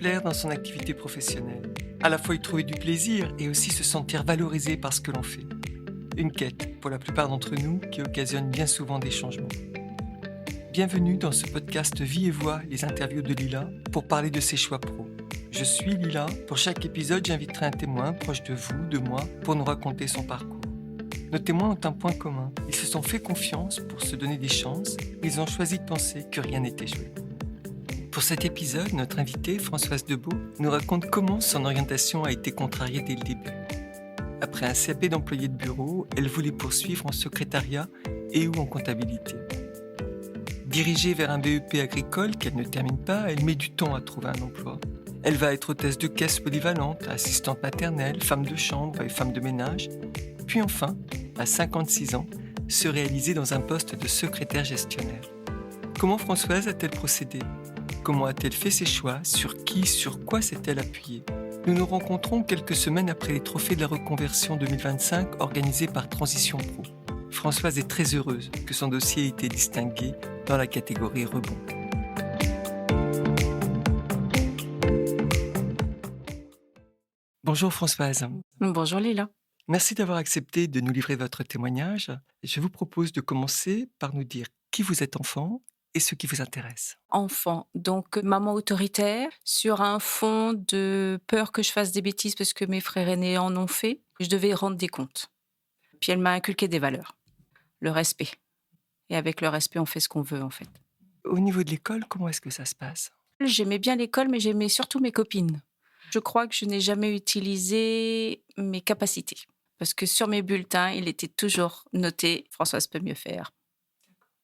plaire dans son activité professionnelle. À la fois y trouver du plaisir et aussi se sentir valorisé par ce que l'on fait. Une quête, pour la plupart d'entre nous, qui occasionne bien souvent des changements. Bienvenue dans ce podcast Vie et Voix, les interviews de Lila, pour parler de ses choix pro. Je suis Lila. Pour chaque épisode, j'inviterai un témoin proche de vous, de moi, pour nous raconter son parcours. Nos témoins ont un point commun. Ils se sont fait confiance pour se donner des chances. Ils ont choisi de penser que rien n'était joué. Pour cet épisode, notre invitée, Françoise Debeau, nous raconte comment son orientation a été contrariée dès le début. Après un CAP d'employé de bureau, elle voulait poursuivre en secrétariat et ou en comptabilité. Dirigée vers un BEP agricole qu'elle ne termine pas, elle met du temps à trouver un emploi. Elle va être hôtesse de caisse polyvalente, assistante maternelle, femme de chambre et femme de ménage. Puis enfin, à 56 ans, se réaliser dans un poste de secrétaire gestionnaire. Comment Françoise a-t-elle procédé ? Comment a-t-elle fait ses choix ? Sur qui, sur quoi s'est-elle appuyée ? Nous nous rencontrons quelques semaines après les trophées de la reconversion 2025 organisés par Transition Pro. Françoise est très heureuse que son dossier ait été distingué dans la catégorie rebond. Bonjour Françoise. Bonjour Lila. Merci d'avoir accepté de nous livrer votre témoignage. Je vous propose de commencer par nous dire qui vous êtes enfant et ce qui vous intéresse. Enfant, donc maman autoritaire, sur un fond de peur que je fasse des bêtises parce que mes frères aînés en ont fait. Je devais rendre des comptes. Puis elle m'a inculqué des valeurs, le respect. Et avec le respect, on fait ce qu'on veut en fait. Au niveau de l'école, comment est-ce que ça se passe ? J'aimais bien l'école, mais j'aimais surtout mes copines. Je crois que je n'ai jamais utilisé mes capacités. Parce que sur mes bulletins, il était toujours noté « Françoise peut mieux faire ».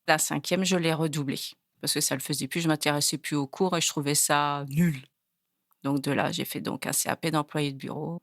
La 5e, je l'ai redoublé. Parce que ça ne le faisait plus, je m'intéressais plus aux cours et je trouvais ça nul. Donc de là, j'ai fait donc un CAP d'employé de bureau.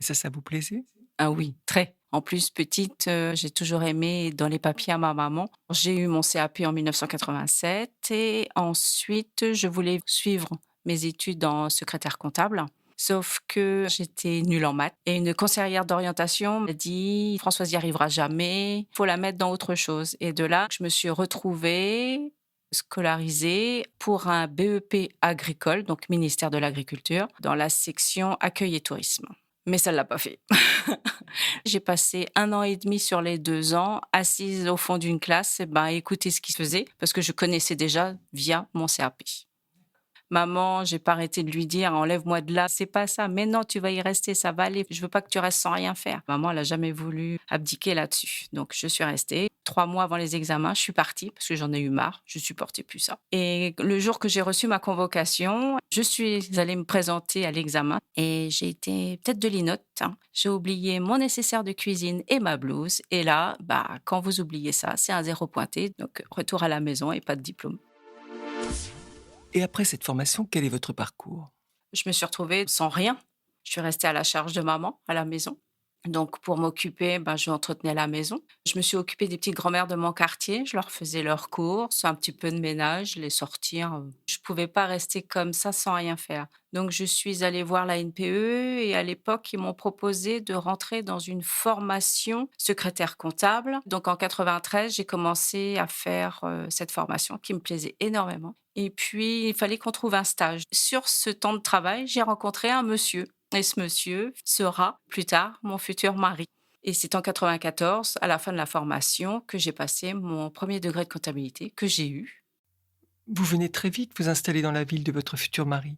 Et ça vous plaisait ? Ah oui, très. En plus, petite, j'ai toujours aimé dans les papiers à ma maman. J'ai eu mon CAP en 1987 et ensuite, je voulais suivre mes études en secrétaire comptable. Sauf que j'étais nulle en maths et une conseillère d'orientation m'a dit: «Françoise y arrivera jamais, il faut la mettre dans autre chose» et de là, je me suis retrouvée scolarisée pour un BEP agricole, donc ministère de l'Agriculture, dans la section accueil et tourisme. Mais ça ne l'a pas fait. J'ai passé 1 an et demi sur les 2 ans, assise au fond d'une classe, et ben, écouter ce qui se faisait, parce que je connaissais déjà via mon CAP. Maman, j'ai pas arrêté de lui dire: «Enlève-moi de là, c'est pas ça. Mais non, tu vas y rester, ça va aller. Je veux pas que tu restes sans rien faire». Maman, elle a jamais voulu abdiquer là-dessus. Donc je suis restée. 3 mois avant les examens, je suis partie parce que j'en ai eu marre. Je supportais plus ça. Et le jour que j'ai reçu ma convocation, je suis allée me présenter à l'examen et j'ai été tête de linotte, hein. J'ai oublié mon nécessaire de cuisine et ma blouse. Et là, quand vous oubliez ça, c'est un 0 pointé. Donc retour à la maison et pas de diplôme. Et après cette formation, quel est votre parcours ? Je me suis retrouvée sans rien. Je suis restée à la charge de maman, à la maison. Donc pour m'occuper, je entretenais la maison. Je me suis occupée des petites grand-mères de mon quartier. Je leur faisais leurs courses, un petit peu de ménage, les sortir. Je pouvais pas rester comme ça sans rien faire. Donc je suis allée voir la NPE et à l'époque, ils m'ont proposé de rentrer dans une formation secrétaire comptable. Donc en 93, j'ai commencé à faire cette formation qui me plaisait énormément. Et puis, il fallait qu'on trouve un stage. Sur ce temps de travail, j'ai rencontré un monsieur. Et ce monsieur sera, plus tard, mon futur mari. Et c'est en 94, à la fin de la formation, que j'ai passé mon premier degré de comptabilité, que j'ai eu. Vous venez très vite vous installer dans la ville de votre futur mari.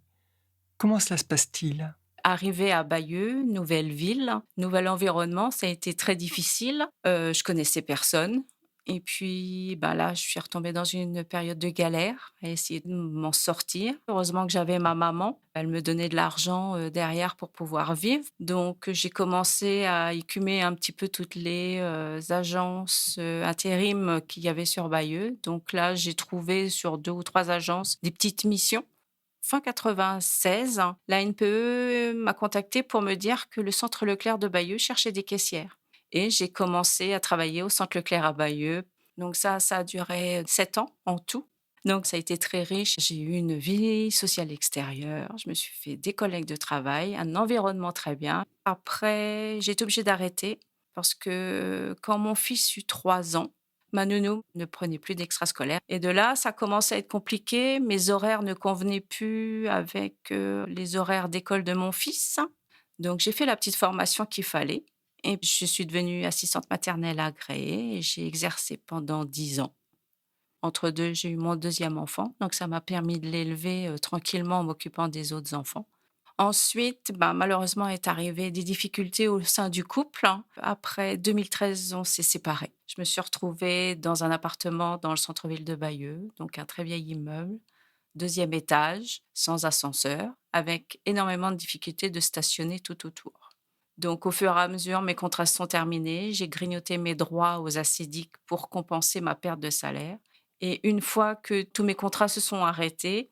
Comment cela se passe-t-il ? Arrivée à Bayeux, nouvelle ville, nouvel environnement, ça a été très difficile. Je connaissais personne. Et puis, là, je suis retombée dans une période de galère, à essayer de m'en sortir. Heureusement que j'avais ma maman. Elle me donnait de l'argent derrière pour pouvoir vivre. Donc, j'ai commencé à écumer un petit peu toutes les agences intérim qu'il y avait sur Bayeux. Donc là, j'ai trouvé sur 2 ou 3 agences des petites missions. Fin 96, la NPE m'a contactée pour me dire que le centre Leclerc de Bayeux cherchait des caissières. Et j'ai commencé à travailler au centre Leclerc à Bayeux. Donc ça a duré 7 ans en tout. Donc ça a été très riche. J'ai eu une vie sociale extérieure. Je me suis fait des collègues de travail, un environnement très bien. Après, j'ai été obligée d'arrêter parce que quand mon fils eut 3 ans, Ma nounou ne prenait plus d'extrascolaire et de là, ça commence à être compliqué. Mes horaires ne convenaient plus avec, les horaires d'école de mon fils. Donc j'ai fait la petite formation qu'il fallait et je suis devenue assistante maternelle agréée et j'ai exercé pendant 10 ans. Entre 2, j'ai eu mon deuxième enfant, donc ça m'a permis de l'élever, tranquillement en m'occupant des autres enfants. Ensuite, bah, malheureusement est arrivé des difficultés au sein du couple, hein. Après 2013, on s'est séparés. Je me suis retrouvée dans un appartement dans le centre-ville de Bayeux, donc un très vieil immeuble, deuxième étage, sans ascenseur, avec énormément de difficultés de stationner tout autour. Donc au fur et à mesure, mes contrats se sont terminés, j'ai grignoté mes droits aux assédiques pour compenser ma perte de salaire et une fois que tous mes contrats se sont arrêtés,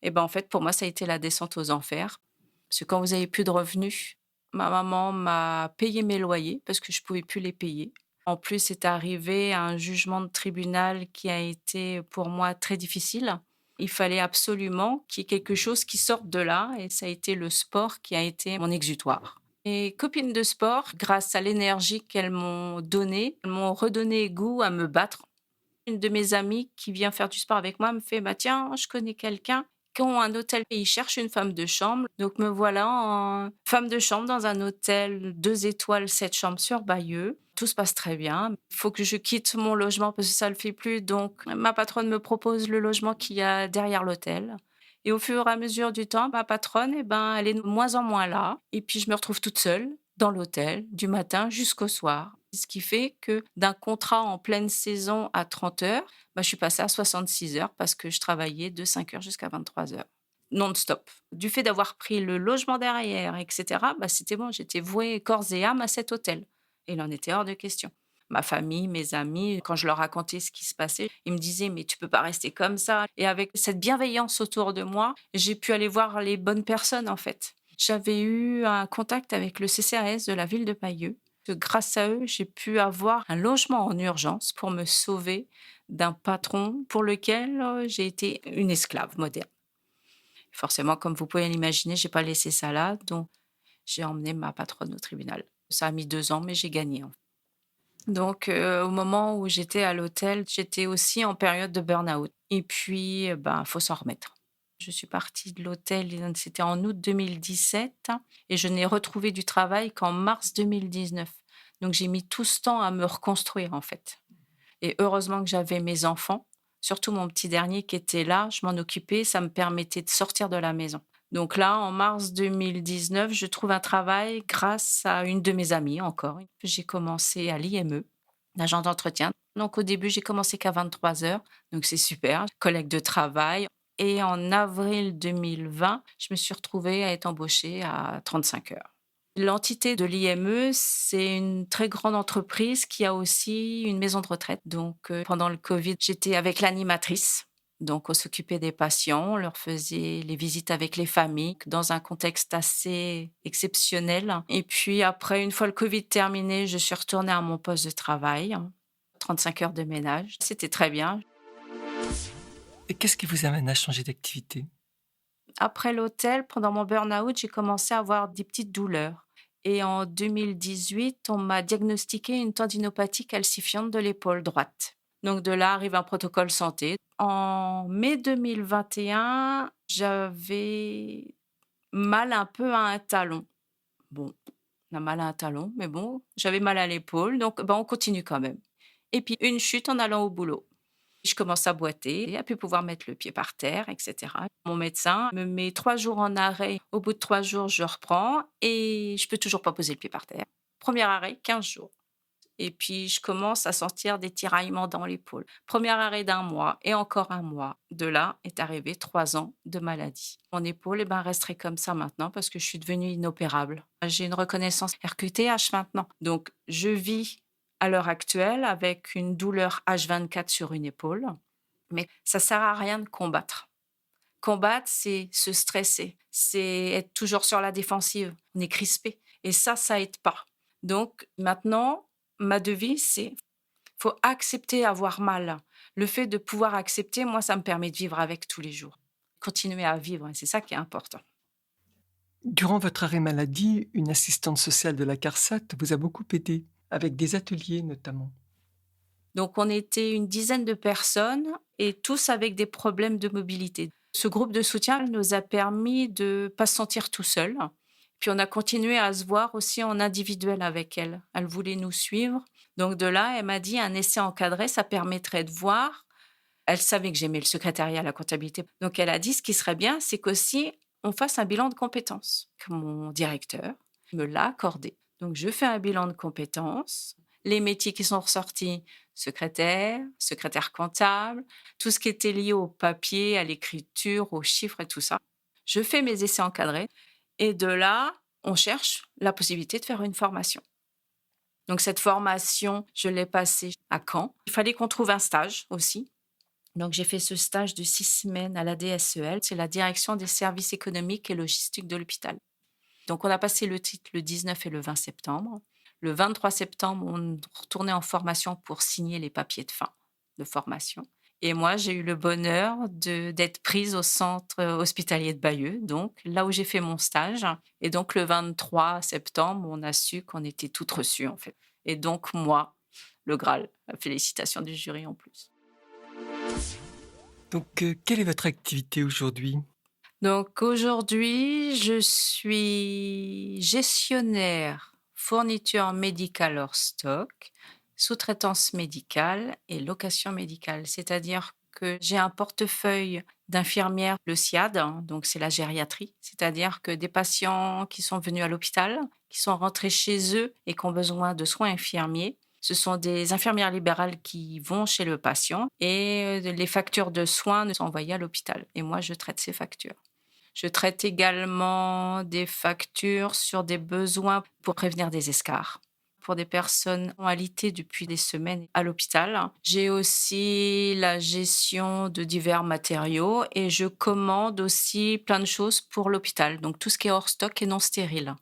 et ben, en fait, pour moi, ça a été la descente aux enfers. Parce que quand vous avez plus de revenus, ma maman m'a payé mes loyers parce que je pouvais plus les payer. En plus, c'est arrivé un jugement de tribunal qui a été pour moi très difficile. Il fallait absolument qu'il y ait quelque chose qui sorte de là et ça a été le sport qui a été mon exutoire. Mes copines de sport, grâce à l'énergie qu'elles m'ont donnée, elles m'ont redonné goût à me battre. Une de mes amies qui vient faire du sport avec moi me fait: «Bah, tiens, je connais quelqu'un qui ont un hôtel et ils cherchent une femme de chambre». Donc me voilà en femme de chambre dans un hôtel 2 étoiles, 7 chambres sur Bayeux. Tout se passe très bien. Il faut que je quitte mon logement parce que ça le fait plus, donc ma patronne me propose le logement qu'il y a derrière l'hôtel et au fur et à mesure du temps, ma patronne et ben, elle est de moins en moins là et puis je me retrouve toute seule dans l'hôtel du matin jusqu'au soir. Ce qui fait que d'un contrat en pleine saison à 30 heures, bah, je suis passée à 66 heures parce que je travaillais de 5 heures jusqu'à 23 heures, non-stop. Du fait d'avoir pris le logement derrière et cetera, bah, c'était bon, j'étais vouée corps et âme à cet hôtel et il en était hors de question. Ma famille, mes amis, quand je leur racontais ce qui se passait, ils me disaient: «Mais tu peux pas rester comme ça» et avec cette bienveillance autour de moi, j'ai pu aller voir les bonnes personnes, en fait. J'avais eu un contact avec le CCAS de la ville de Bayeux que grâce à eux, j'ai pu avoir un logement en urgence pour me sauver d'un patron pour lequel, j'ai été une esclave moderne. Forcément, comme vous pouvez l'imaginer, j'ai pas laissé ça là, donc j'ai emmené ma patronne au tribunal. Ça a mis 2 ans, mais j'ai gagné, en fait. Donc au moment où j'étais à l'hôtel, j'étais aussi en période de burn-out et puis, ben, faut s'en remettre. Je suis partie de l'hôtel, c'était en août 2017 et je n'ai retrouvé du travail qu'en mars 2019. Donc j'ai mis tout ce temps à me reconstruire, en fait et heureusement que j'avais mes enfants, surtout mon petit dernier qui était là, je m'en occupais, ça me permettait de sortir de la maison. Donc là, en mars 2019, je trouve un travail grâce à une de mes amies encore. J'ai commencé à l'IME, l'agent d'entretien. Donc au début, j'ai commencé qu'à 23 heures, donc c'est super, collègue de travail. Et en avril 2020, je me suis retrouvée à être embauchée à 35 heures. L'entité de l'IME, c'est une très grande entreprise qui a aussi une maison de retraite. Donc, pendant le covid, j'étais avec l'animatrice. Donc, on s'occupait des patients, on leur faisait les visites avec les familles dans un contexte assez exceptionnel. Et puis après, une fois le covid terminé, je suis retournée à mon poste de travail, 35 heures de ménage. C'était très bien. Et qu'est-ce qui vous amène à changer d'activité? Après l'hôtel, pendant mon burn-out, j'ai commencé à avoir des petites douleurs et en 2018, on m'a diagnostiqué une tendinopathie calcifiante de l'épaule droite. Donc de là arrive un protocole santé. En mai 2021, j'avais mal un peu à un talon. Bon, on a mal à un talon, mais bon, j'avais mal à l'épaule, donc on continue quand même. Et puis une chute en allant au boulot. Je commence à boiter, à plus pouvoir mettre le pied par terre et cetera. Mon médecin me met 3 jours en arrêt. Au bout de 3 jours, je reprends et je peux toujours pas poser le pied par terre. Premier arrêt, 15 jours et puis je commence à sentir des tiraillements dans l'épaule. Premier arrêt d'un mois et encore un mois. De là est arrivé 3 ans de maladie. Mon épaule, resterait comme ça maintenant parce que je suis devenue inopérable. J'ai une reconnaissance RQTH maintenant, donc je vis à l'heure actuelle avec une douleur H24 sur une épaule, mais ça sert à rien de combattre. Combattre, c'est se stresser, c'est être toujours sur la défensive. On est crispé et ça aide pas. Donc maintenant, ma devise, c'est: faut accepter avoir mal. Le fait de pouvoir accepter, moi, ça me permet de vivre avec tous les jours. Continuer à vivre, et c'est ça qui est important. Durant votre arrêt maladie, une assistante sociale de la CARSAT vous a beaucoup aidé, avec des ateliers notamment. Donc on était une dizaine de personnes et tous avec des problèmes de mobilité. Ce groupe de soutien nous a permis de ne pas se sentir tout seul. Puis on a continué à se voir aussi en individuel avec elle. Elle voulait nous suivre. Donc de là, elle m'a dit un essai encadré, ça permettrait de voir. Elle savait que j'aimais le secrétariat, la comptabilité. Donc elle a dit ce qui serait bien, c'est qu'aussi on fasse un bilan de compétences. Que mon directeur me l'a accordé. Donc je fais un bilan de compétences. Les métiers qui sont ressortis, secrétaire comptable, tout ce qui était lié au papier, à l'écriture, aux chiffres et tout ça. Je fais mes essais encadrés et de là, on cherche la possibilité de faire une formation. Donc cette formation, je l'ai passée à Caen. Il fallait qu'on trouve un stage aussi. Donc j'ai fait ce stage de 6 semaines à la DSEL, c'est la Direction des services économiques et logistiques de l'hôpital. Donc on a passé le titre le 19 et le 20 septembre. Le 23 septembre, on retournait en formation pour signer les papiers de fin de formation. Et moi, j'ai eu le bonheur d'être prise au centre hospitalier de Bayeux, donc là où j'ai fait mon stage. Et donc le 23 septembre, on a su qu'on était toutes reçues en fait. Et donc moi, le Graal, la félicitation du jury en plus. Donc, quelle est votre activité aujourd'hui? Donc aujourd'hui, je suis gestionnaire fourniture médicale hors stock, sous-traitance médicale et location médicale. C'est-à-dire que j'ai un portefeuille d'infirmières, le SIAD, hein, donc c'est la gériatrie. C'est-à-dire que des patients qui sont venus à l'hôpital, qui sont rentrés chez eux et qui ont besoin de soins infirmiers, ce sont des infirmières libérales qui vont chez le patient et les factures de soins sont envoyées à l'hôpital. Et moi, je traite ces factures. Je traite également des factures sur des besoins pour prévenir des escarres pour des personnes alitées depuis des semaines à l'hôpital. J'ai aussi la gestion de divers matériaux et je commande aussi plein de choses pour l'hôpital, donc tout ce qui est hors stock et non stérile.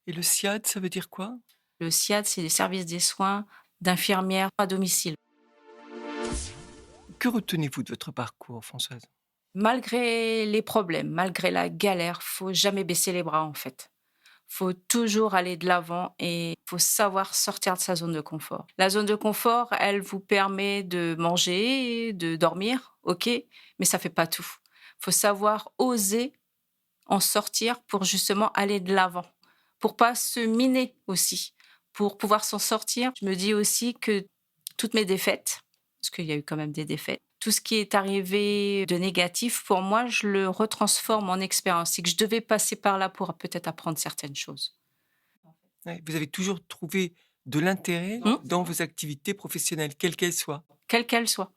Et le SIAD, ça veut dire quoi? Le SIAD, c'est les services des soins d'infirmières à domicile. Que retenez-vous de votre parcours, Françoise? Malgré les problèmes, malgré la galère, faut jamais baisser les bras en fait. Faut toujours aller de l'avant et faut savoir sortir de sa zone de confort. La zone de confort, elle vous permet de manger, de dormir, OK, mais ça fait pas tout. Faut savoir oser en sortir pour justement aller de l'avant, pour pas se miner aussi. Pour pouvoir s'en sortir, je me dis aussi que toutes mes défaites, parce qu'il y a eu quand même des défaites, tout ce qui est arrivé de négatif, pour moi, je le retransforme en expérience. C'est que je devais passer par là pour peut-être apprendre certaines choses. Ouais, vous avez toujours trouvé de l'intérêt dans vos activités professionnelles, quelles qu'elles soient? Quelle qu'elle soit.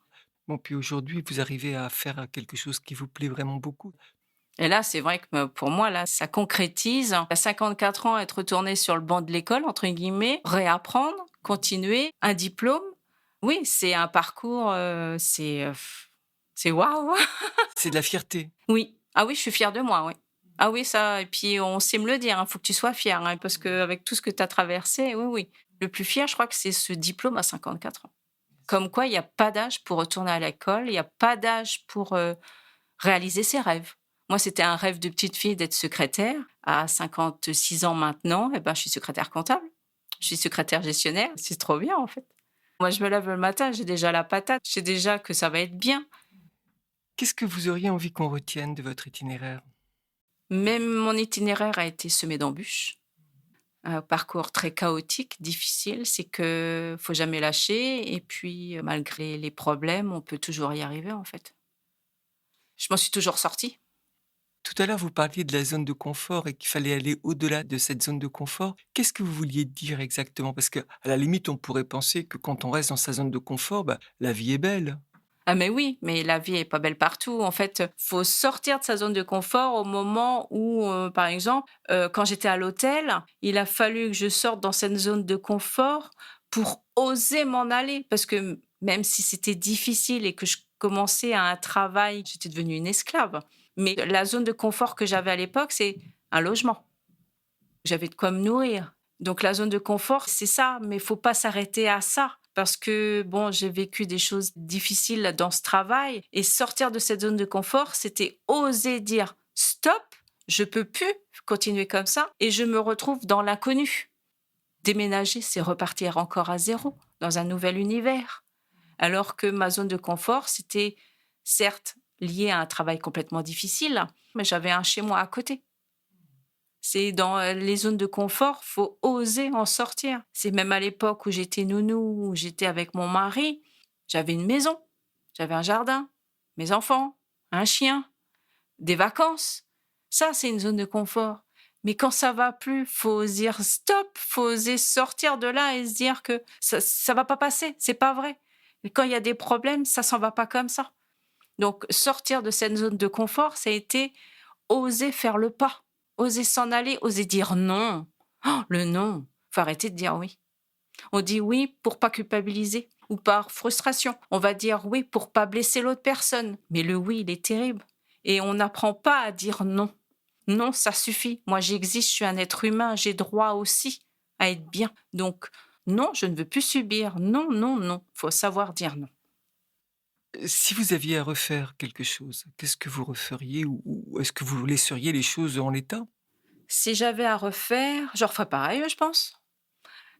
Bon, puis aujourd'hui, vous arrivez à faire quelque chose qui vous plaît vraiment beaucoup. Et là, c'est vrai que pour moi, là, ça concrétise. À 54 ans, être retourné sur le banc de l'école, entre guillemets, réapprendre, continuer, un diplôme. Oui, c'est un parcours, c'est waouh! C'est de la fierté. Oui. Ah oui, je suis fière de moi, oui. Ah oui, ça et puis on sait me le dire, faut que tu sois fière, hein, parce qu'avec tout ce que tu as traversé, oui, oui. Le plus fier, je crois que c'est ce diplôme à 54 ans. Comme quoi, il y a pas d'âge pour retourner à l'école, il y a pas d'âge pour, réaliser ses rêves. Moi, c'était un rêve de petite fille d'être secrétaire. À 56 ans maintenant, eh ben, je suis secrétaire comptable. Je suis secrétaire gestionnaire. C'est trop bien, en fait. Moi, je me lève le matin, j'ai déjà la patate. Je sais déjà que ça va être bien. Qu'est-ce que vous auriez envie qu'on retienne de votre itinéraire? Même mon itinéraire a été semé d'embûches. Un parcours très chaotique, difficile. C'est que faut jamais lâcher. Et puis, malgré les problèmes, on peut toujours y arriver, en fait. Je m'en suis toujours sortie. Tout à l'heure, vous parliez de la zone de confort et qu'il fallait aller au-delà de cette zone de confort. Qu'est-ce que vous vouliez dire exactement? Parce qu'à la limite, on pourrait penser que quand on reste dans sa zone de confort, bah, la vie est belle. Ah mais oui, mais la vie est pas belle partout. En fait, faut sortir de sa zone de confort au moment où, par exemple, quand j'étais à l'hôtel, il a fallu que je sorte dans cette zone de confort pour oser m'en aller. Parce que même si c'était difficile et que je commençais à un travail, j'étais devenue une esclave. Mais la zone de confort que j'avais à l'époque, c'est un logement. J'avais de quoi me nourrir. Donc la zone de confort, c'est ça, mais il faut pas s'arrêter à ça. Parce que, bon, j'ai vécu des choses difficiles dans ce travail et sortir de cette zone de confort, c'était oser dire: «Stop, je peux plus continuer comme ça» et je me retrouve dans l'inconnu. Déménager, c'est repartir encore à zéro, dans un nouvel univers. Alors que ma zone de confort, c'était certes lié à un travail complètement difficile, mais j'avais un chez moi à côté. C'est dans, les zones de confort, faut oser en sortir. C'est même à l'époque où j'étais nounou, où j'étais avec mon mari, j'avais une maison, j'avais un jardin, mes enfants, un chien, des vacances. Ça, c'est une zone de confort. Mais quand ça va plus, faut dire stop, faut oser sortir de là et se dire que ça va pas passer, c'est pas vrai. Et quand il y a des problèmes, ça s'en va pas comme ça. Donc sortir de cette zone de confort, ça a été oser faire le pas, oser s'en aller, oser dire non. Oh, le non, faut arrêter de dire oui. On dit oui pour pas culpabiliser ou par frustration. On va dire oui pour pas blesser l'autre personne. Mais le oui, il est terrible. Et on n'apprend pas à dire non. Non, ça suffit. Moi, j'existe, je suis un être humain, j'ai droit aussi à être bien. Donc, non, je ne veux plus subir. Non, non, non. Faut savoir dire non. Si vous aviez à refaire quelque chose, qu'est-ce que vous referiez ou est-ce que vous laisseriez les choses en l'état? Si j'avais à refaire, je referais pareil, je pense.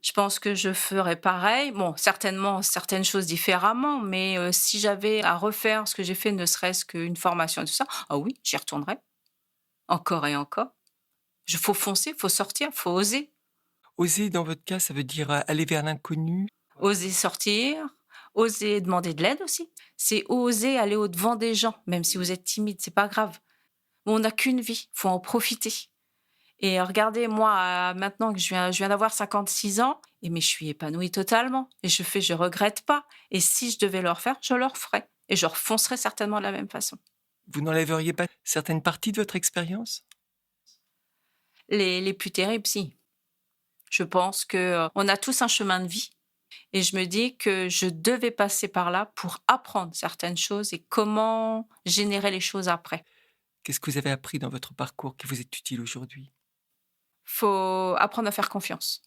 Je pense que je ferais pareil. Bon, certainement certaines choses différemment, mais si j'avais à refaire ce que j'ai fait, ne serait-ce qu'une formation et tout ça, ah oui, j'y retournerais encore et encore. Il faut foncer, faut sortir, faut oser. Oser dans votre cas, ça veut dire, aller vers l'inconnu? Oser sortir, oser demander de l'aide aussi. C'est oser aller au-devant des gens, même si vous êtes timide, c'est pas grave. On n'a qu'une vie, faut en profiter. Et regardez, moi, maintenant que je viens d'avoir 56 ans, et mais je suis épanouie totalement. Et je regrette pas. Et si je devais le refaire, je le referais. Et je refoncerais certainement de la même façon. Vous n'enlèveriez pas certaines parties de votre expérience? Les plus terribles, si. Je pense que on a tous un chemin de vie. Et je me dis que je devais passer par là pour apprendre certaines choses et comment générer les choses après. Qu'est-ce que vous avez appris dans votre parcours qui vous est utile aujourd'hui? Faut apprendre à faire confiance.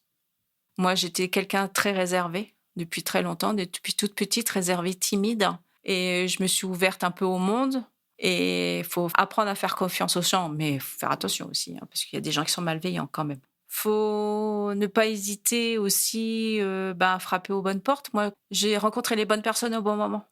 Moi, j'étais quelqu'un de très réservé depuis très longtemps, depuis toute petite, réservée, timide. Et je me suis ouverte un peu au monde. Et il faut apprendre à faire confiance aux gens, mais faut faire attention aussi, hein, parce qu'il y a des gens qui sont malveillants quand même. Faut ne pas hésiter aussi à frapper aux bonnes portes. Moi, j'ai rencontré les bonnes personnes au bon moment.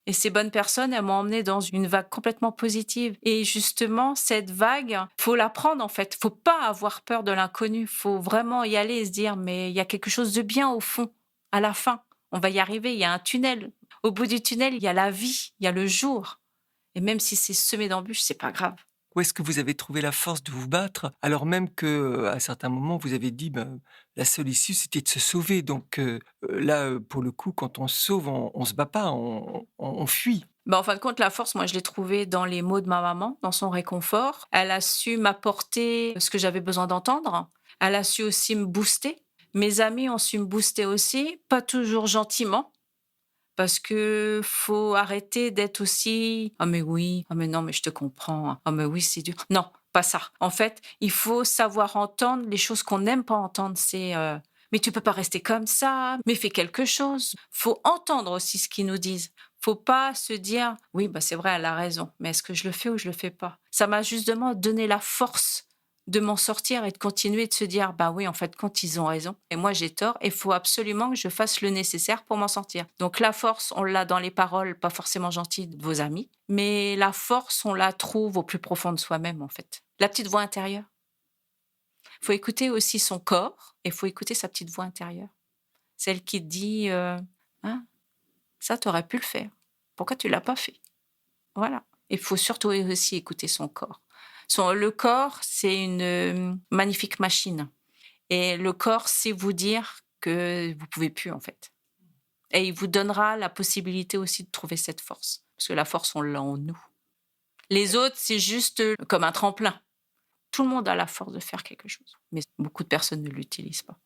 Et ces bonnes personnes, elles m'ont emmenée dans une vague complètement positive. Et justement, cette vague, faut la prendre en fait. Faut pas avoir peur de l'inconnu. Faut vraiment y aller et se dire, mais il y a quelque chose de bien au fond, à la fin. On va y arriver, il y a un tunnel. Au bout du tunnel, il y a la vie, il y a le jour. Et même si c'est semé d'embûches, c'est pas grave. Où est-ce que vous avez trouvé la force de vous battre, alors même que, à certains moments, vous avez dit: «Ben, la seule issue, c'était de se sauver», donc là, pour le coup, quand on se sauve, on se bat pas, on fuit. En fin de compte, la force, moi, je l'ai trouvée dans les mots de ma maman, dans son réconfort. Elle a su m'apporter ce que j'avais besoin d'entendre. Elle a su aussi me booster. Mes amis ont su me booster aussi, pas toujours gentiment, parce que faut arrêter d'être aussi: «Ah mais oui, ah mais non, mais je te comprends. Ah mais oui, c'est dur». Non, pas ça. En fait, il faut savoir entendre les choses qu'on n'aime pas entendre. C'est, «Mais tu peux pas rester comme ça, mais fais quelque chose». Faut entendre aussi ce qu'ils nous disent. Faut pas se dire: «Oui, c'est vrai, elle a raison, mais est-ce que je le fais ou je le fais pas?» Ça m'a justement donné la force de m'en sortir et de continuer de se dire: «Bah oui, en fait, quand ils ont raison et moi j'ai tort et il faut absolument que je fasse le nécessaire pour m'en sortir». Donc la force, on l'a dans les paroles pas forcément gentilles de vos amis, mais la force, on la trouve au plus profond de soi-même, en fait. La petite voix intérieure. Faut écouter aussi son corps et faut écouter sa petite voix intérieure. Celle qui te dit, «Hein, ça, tu aurais pu le faire. Pourquoi tu l'as pas fait?» Voilà. Il faut surtout aussi écouter son corps. Le corps, c'est une, magnifique machine et le corps sait vous dire que vous pouvez plus, en fait et il vous donnera la possibilité aussi de trouver cette force parce que la force, on l'a en nous. Les autres, c'est juste, comme un tremplin. Tout le monde a la force de faire quelque chose, mais beaucoup de personnes ne l'utilisent pas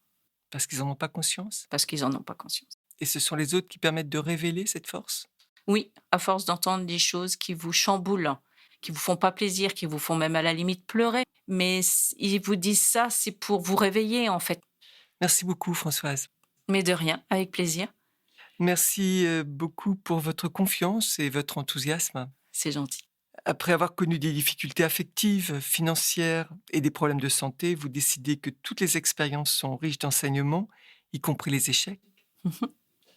Parce qu'ils en ont pas conscience? parce qu'ils en ont pas conscience. Et ce sont les autres qui permettent de révéler cette force? Oui, à force d'entendre des choses qui vous chamboulent, qui vous font pas plaisir, qui vous font même à la limite pleurer, mais ils vous disent ça, c'est pour vous réveiller, en fait. Merci beaucoup Françoise. Mais de rien, avec plaisir, Merci, beaucoup pour votre confiance et votre enthousiasme. c'est gentil. Après avoir connu des difficultés affectives, financières et des problèmes de santé, vous décidez que toutes les expériences sont riches d'enseignements, y compris les échecs.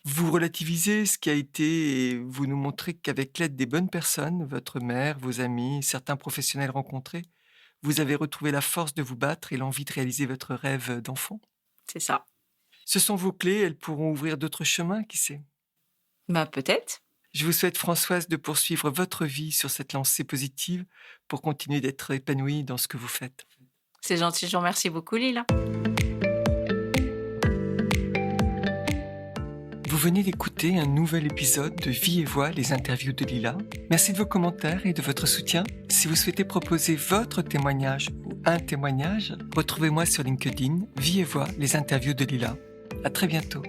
Vous relativisez ce qui a été et vous nous montrez qu'avec l'aide des bonnes personnes, votre mère, vos amis, certains professionnels rencontrés, vous avez retrouvé la force de vous battre et l'envie de réaliser votre rêve d'enfant. C'est ça. Ce sont vos clés, elles pourront ouvrir d'autres chemins, qui sait. Bah, peut-être. Je vous souhaite, Françoise, de poursuivre votre vie sur cette lancée positive pour continuer d'être épanouie dans ce que vous faites. C'est gentil, je vous remercie beaucoup, Lila. Vous venez d'écouter un nouvel épisode de Vie et Voix, les interviews de Lila. Merci de vos commentaires et de votre soutien. Si vous souhaitez proposer votre témoignage ou un témoignage, retrouvez-moi sur LinkedIn, Vie et Voix, les interviews de Lila. À très bientôt.